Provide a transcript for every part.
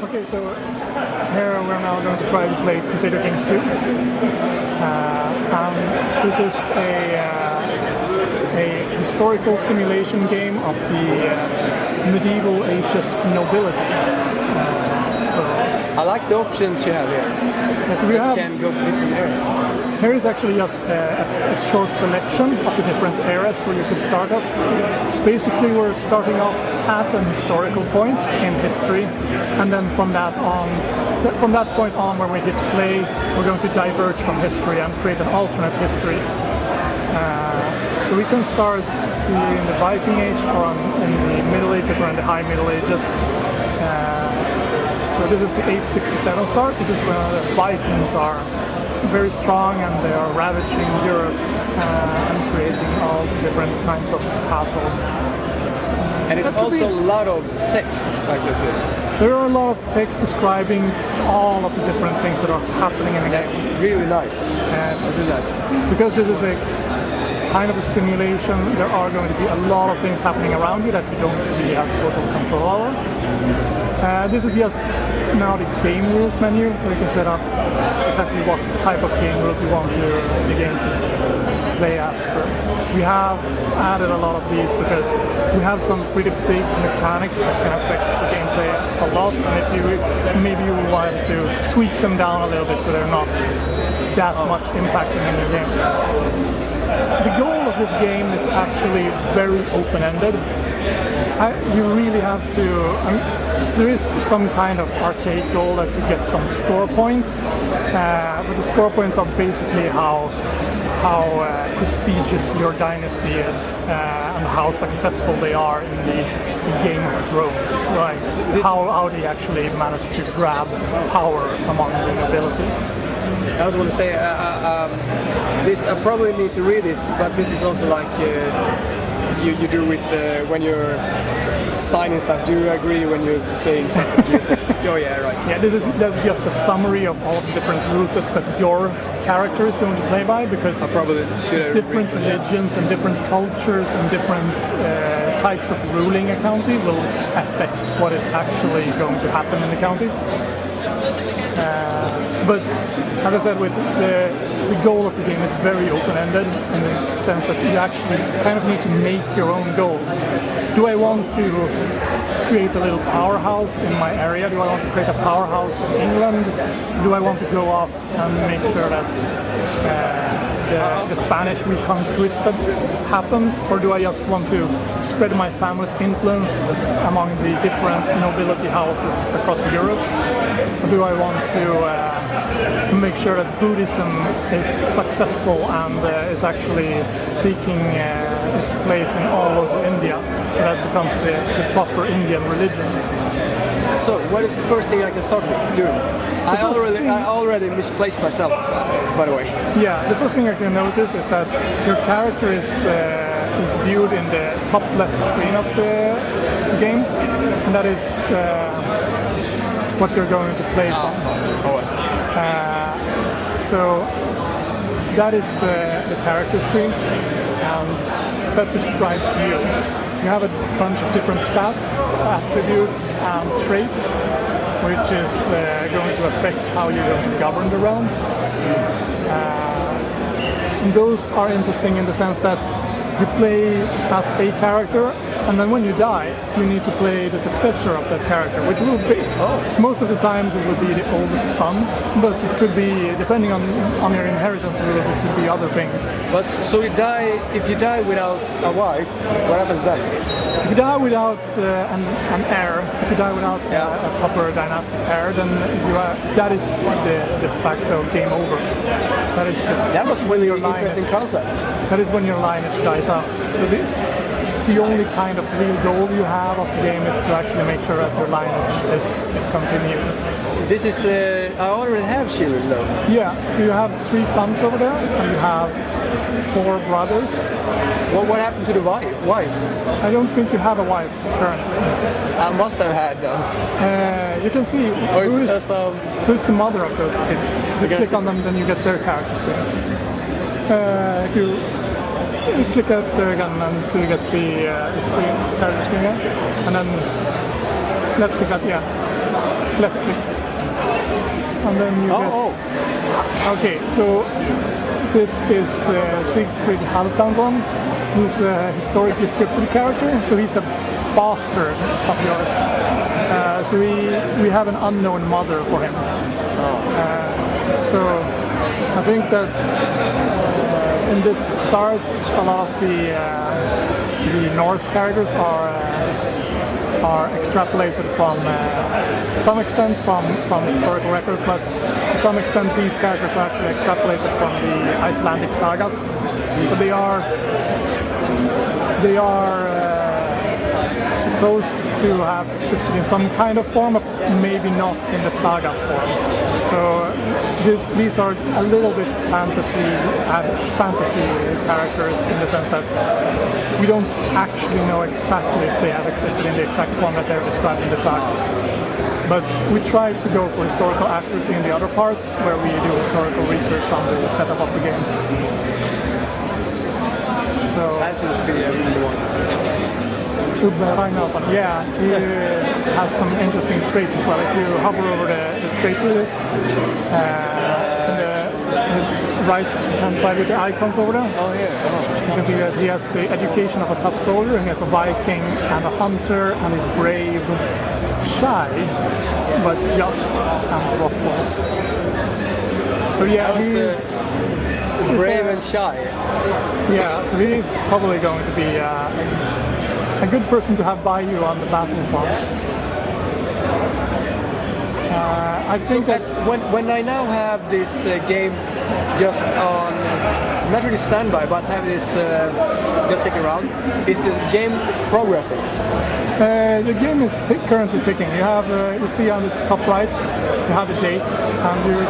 Okay, so here we're now going to try to play Crusader Kings 2. This is a historical simulation game of the medieval ages nobility. I like the options you have here. So we can go for different areas. Here is actually just a short selection of the different areas where you could start off. Basically, we're starting off at an historical point in history, and then from that point on, when we hit play, we're going to diverge from history and create an alternate history. So we can start in the Viking Age, or in the Middle Ages, or in the High Middle Ages. So this is the 867 start. This is when the Vikings are very strong and they are ravaging Europe and creating all the different kinds of castles. And it's also a lot of texts, like I said. There are a lot of texts describing all of the different things that are happening in the game. That's really nice. Because this is a kind of a simulation, there are going to be a lot of things happening around you that you don't really have total control over. This is just now the game rules menu, where you can set up exactly what type of game rules you want the game to play after. We have added a lot of these because we have some pretty big mechanics that can affect the gameplay a lot, and if you maybe you want to tweak them down a little bit so they're not that much impacting in the game. The goal of this game is actually very open-ended. You really have to... there is some kind of arcade goal that you get some score points, but the score points are basically how prestigious your dynasty is and how successful they are in the Game of Thrones, like how they actually manage to grab power among the nobility. I was going to say, this I probably need to read this, but this is also like you do with when you're signing stuff. Do you agree when you're playing stuff? Oh yeah, right. Yeah, that's just a summary of all the different rule sets that your character is going to play by, because different religions and different cultures and different types of ruling a county will affect what is actually going to happen in the county. But as I said, with the goal of the game is very open-ended in the sense that you actually kind of need to make your own goals. Do I want to create a little powerhouse in my area? Do I want to create a powerhouse in England? Do I want to go off and make sure that the Spanish reconquista happens? Or do I just want to spread my family's influence among the different nobility houses across Europe? Or do I want to make sure that Buddhism is successful and is actually taking its place in all over India, so that becomes the proper Indian religion? So, what is the first thing I can start doing? I already misplaced myself, by the way. Yeah, the first thing I can notice is that your character is viewed in the top left screen of the game, and that is what you're going to play from. So that is the character screen, and that describes you. You have a bunch of different stats, attributes, and traits, which is going to affect how you're going to govern the realm. And those are interesting in the sense that you play as a character, and then when you die, you need to play the successor of that character, which will be, most of the times it will be the oldest son, but it could be, depending on your inheritance rules, it could be other things. But so if you die without a wife, what happens then? If you die without an heir, if you die without a proper dynastic heir, then that is the de facto game over. That was really interesting concept. That is when your lineage dies out. So the only kind of real goal you have of the game is to actually make sure that your lineage is continued. This is, I already have children though. Yeah, so you have 3 sons over there, and you have 4 brothers. Well, what happened to the wife? I don't think you have a wife currently. I must have had though. You can see who's the mother of those kids. If you click on them, then you get their character screen. If you click at the gun, and so you get the screen, character screen here, and then let's click at left click. And then you get... Okay, so this is Siegfried Halfdanson, who's a historically scripted character, so he's a bastard of yours. So we have an unknown mother for him. So I think that in this start, a lot of the Norse characters are extrapolated from some extent from historical records, but to some extent these characters are actually extrapolated from the Icelandic sagas. So they are supposed to have existed in some kind of form, but maybe not in the sagas form. So these are a little bit fantasy characters in the sense that we don't actually know exactly if they have existed in the exact form that they're described in the sagas. But we try to go for historical accuracy in the other parts, where we do historical research on the setup of the game. So That should be a really one. Yeah, he has some interesting traits as well. If you hover over the trait list, in the right hand side with the icons over there, you can see that he has the education of a tough soldier, he has a Viking and a hunter, and he's brave, shy, but just and thoughtful. So yeah, he's brave and shy. Yeah, so he's probably going to be a good person to have by you on the battlefront. I think So that when I now have this game just on, not really standby, but have this just checking around, is this game progressing? the game is currently ticking. You have, you see on the top right, you have a date, and you're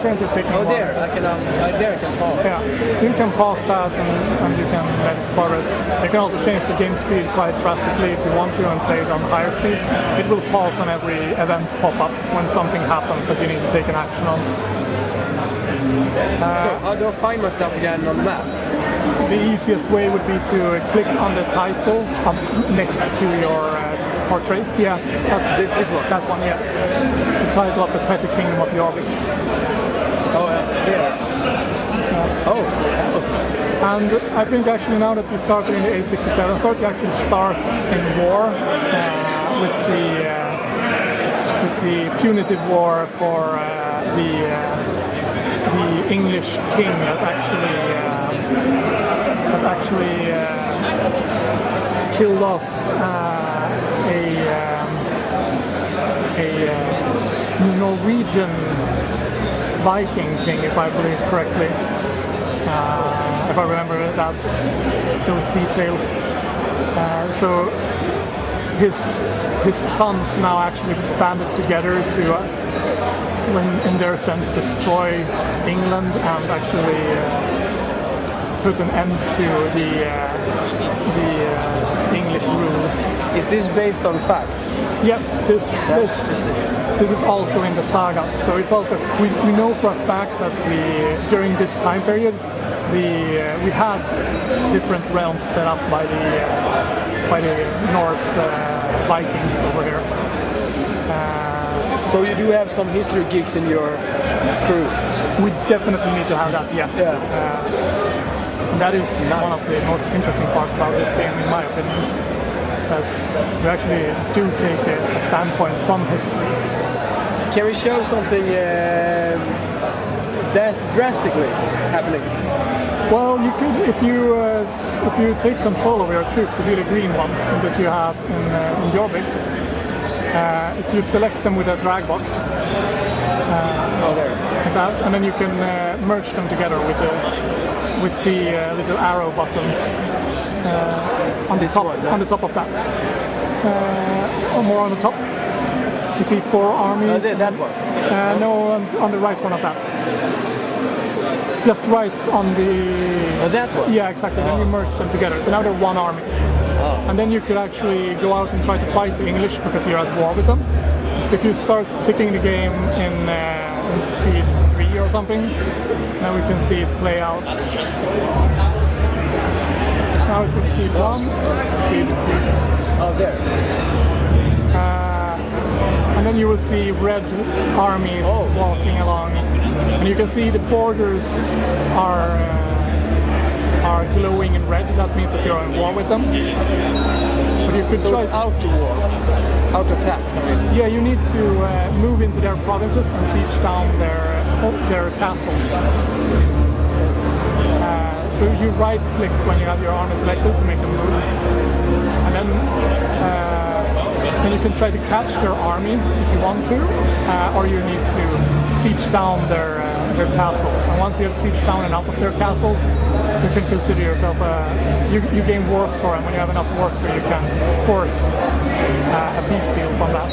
currently taking one. There, I can pause. Yeah, so you can pause that and you can let it progress. You can also change the game speed quite drastically if you want to and play it on higher speed. It will pause on every event pop-up when something happens that you need to take an action on. So how do I find myself again on the map? The easiest way would be to click on the title up next to your portrait. Yeah, This one? that one, yeah. The title of the Petty Kingdom of Jorvik. Oh, yeah. Oh, that was nice. And I think actually now that we started in the 867, you actually start in war with the punitive war for the English king that actually killed off a Norwegian Viking king, if I believe correctly. If I remember those details. So his sons now actually banded together to, in their sense, destroy England and actually put an end to the English rule. Is this based on facts? Yes, this is also in the sagas. So it's also we know for a fact that during this time period we had different realms set up by the Norse Vikings over here. So you do have some history geeks in your crew? We definitely need to have that, yes. Yeah. That is one of the most interesting parts about this game, in my opinion. That we actually do take a standpoint from history. Can we show something drastically happening? Well, you could, if you take control of your troops, you do the green ones that you have in Jorvik. If you select them with a drag box, there. like that, and then you can merge them together with the little arrow buttons on the top of that, or more on the top. You see 4 armies. That one? No, on the right one of that. Just right on the... that one? Yeah, exactly. Then you merge them together. So now they're one army. And then you could actually go out and try to fight the English because you're at war with them. So if you start ticking the game in speed 3 or something, now we can see it play out. Now it's a speed 1, speed 3. Oh, there. and then you will see red armies walking along, and you can see the borders are glowing in red. That means that you're in war with them. But you could try out to war, out attacks. I mean, yeah, you need to move into their provinces and siege down their castles. So you right-click when you have your army selected to make them move, and then you can try to catch their army if you want to, or you need to siege down their castles. And once you have sieged down enough of their castles, you can consider yourself you gain war score, and when you have enough war score, you can force a peace deal from that.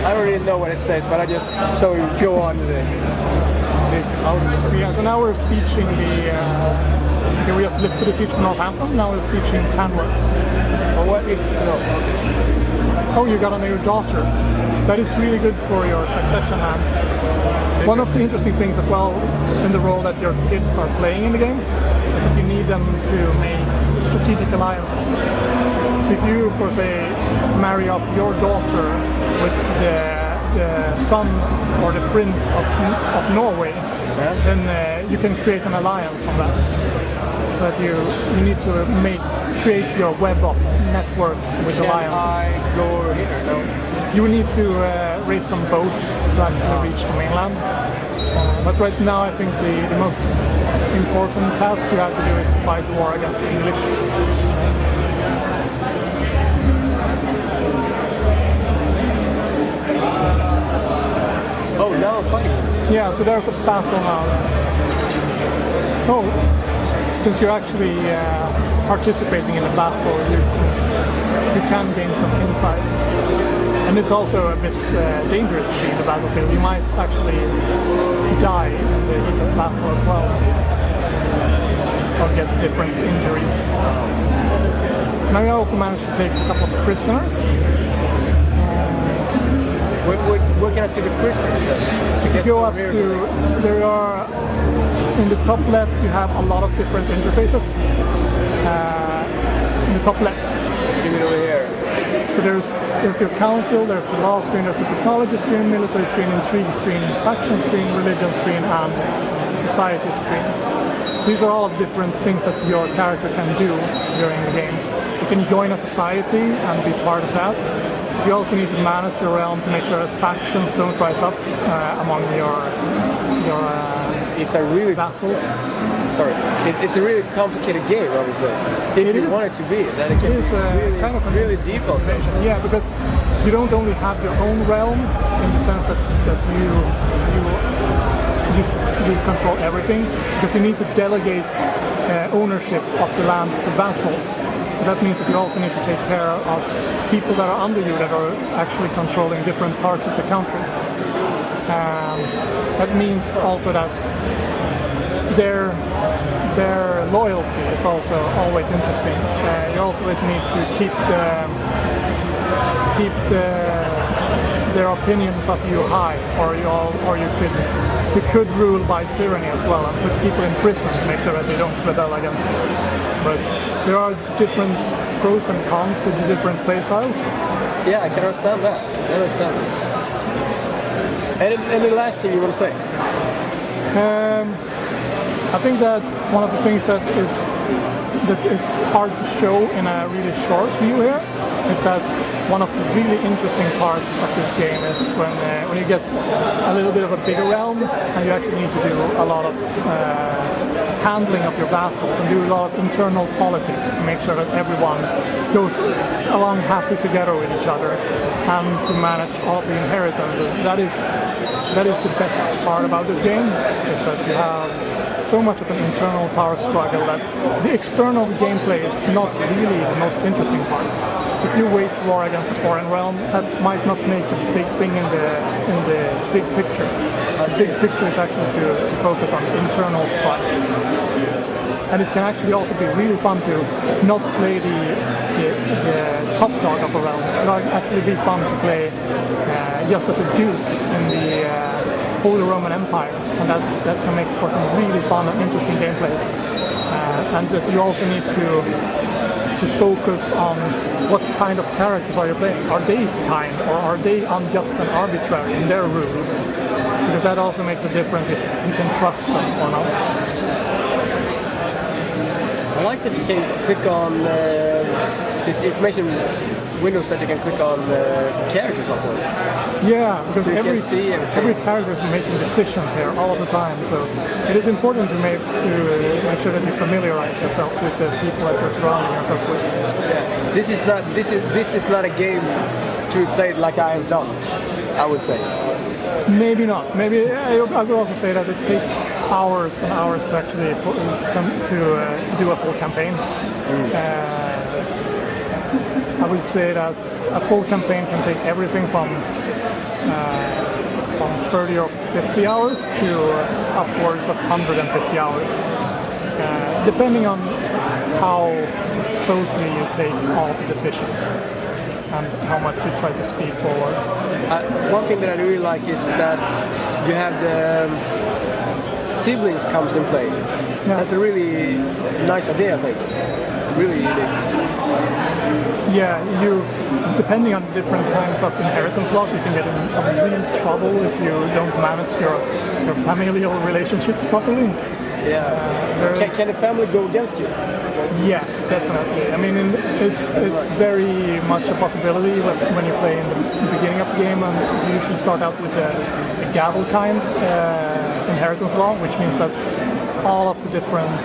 I don't really know what it says, but I just so you go on this. Yeah, so now we're sieging the. We just lifted the siege from Northampton. Now we're sieging Tamworth. But what if no? Oh, you got a new daughter. That is really good for your succession. And one of the interesting things as well in the role that your kids are playing in the game is that you need them to make strategic alliances. So if you, for say, marry up your daughter with the son or the prince of Norway, then you can create an alliance from that. So that you need to create your web of networks with alliances. I go over here? No. You will need to raise some boats to actually reach the mainland. But right now I think the most important task you have to do is to fight war against the English. Oh, now I'm fighting. Yeah, so there's a battle now. Oh, since you're actually participating in a battle, you can gain some insights. And it's also a bit dangerous to be in the battlefield. You might actually die in the heat of battle as well, or get different injuries. So now we also managed to take a couple of prisoners. Where can I see the prisoners then? If you go up to, there are, in the top left you have a lot of different interfaces. In the top left. Give it over here. So there's your council, there's the law screen, there's the technology screen, military screen, intrigue screen, faction screen, religion screen, and society screen. These are all different things that your character can do during the game. You can join a society and be part of that. You also need to manage your realm to make sure that factions don't rise up among your it's a really vassals. Sorry, it's a really complicated game, I would say. If you want it to be, then it is really, kind of a really deep also. Yeah, because you don't only have your own realm in the sense that you control everything, because you need to delegate ownership of the land to vassals. So that means that you also need to take care of people that are under you that are actually controlling different parts of the country. That means also that their loyalty is also always interesting. You always need to keep their opinions of you high, or you could rule by tyranny as well and put people in prison to make sure that they don't rebel against you. But there are different pros and cons to the different playstyles. Yeah, I can understand that. That makes sense. And the last thing you want to say? I think that one of the things that is hard to show in a really short view here is that one of the really interesting parts of this game is when you get a little bit of a bigger realm and you actually need to do a lot of handling of your vassals and do a lot of internal politics to make sure that everyone goes along happy together with each other and to manage all of the inheritances. That is the best part about this game, is that you have so much of an internal power struggle that the external gameplay is not really the most interesting part. If you wage war against a foreign realm, that might not make a big thing in the big picture. The big picture is actually to focus on internal strikes. And it can actually also be really fun to not play the top dog of a realm. It can actually be fun to play just as a duke in the Holy Roman Empire, and that can make for some really fun and interesting gameplays. And that you also need to to focus on what kind of characters are you playing. Are they kind or are they unjust and arbitrary in their rule? Because that also makes a difference if you can trust them or not. I like that you can click on this information windows that you can click on characters also. Yeah, because So you every can see every character is making decisions here all of the time. So it is important to make sure that you familiarize yourself with the people that you're surrounding yourself with. Yeah. This is not a game to be played like I have done, I would say. Maybe not. Maybe I would also say that it takes hours and hours to actually to do a full campaign. I would say that a full campaign can take everything from 30 or 50 hours to upwards of 150 hours, depending on how closely you take all the decisions and how much you try to speed forward. One thing that I really like is that you have the siblings comes in play. Yeah. That's a really nice idea, I think. Really unique. Yeah, depending on different kinds of inheritance laws, you can get in some real trouble if you don't manage your familial relationships properly. Yeah. Can a family go against you? Yes, definitely. I mean, it's very much a possibility when you play in the beginning of the game, and you usually start out with a gavel kind inheritance law, which means that all of the different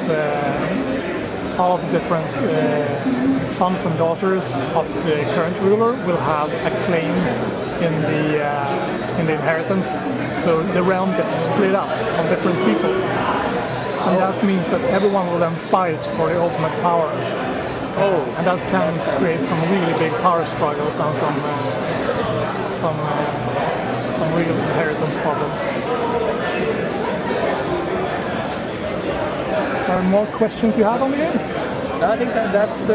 sons and daughters of the current ruler will have a claim in the inheritance. So the realm gets split up on different people. And that means that everyone will then fight for the ultimate power. Oh. And that can create some really big power struggles and some real inheritance problems. Are there more questions you have on the game? I think that's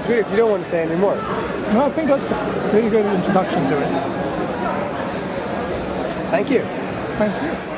good if you don't want to say any more. No, I think that's a pretty good introduction to it. Thank you. Thank you.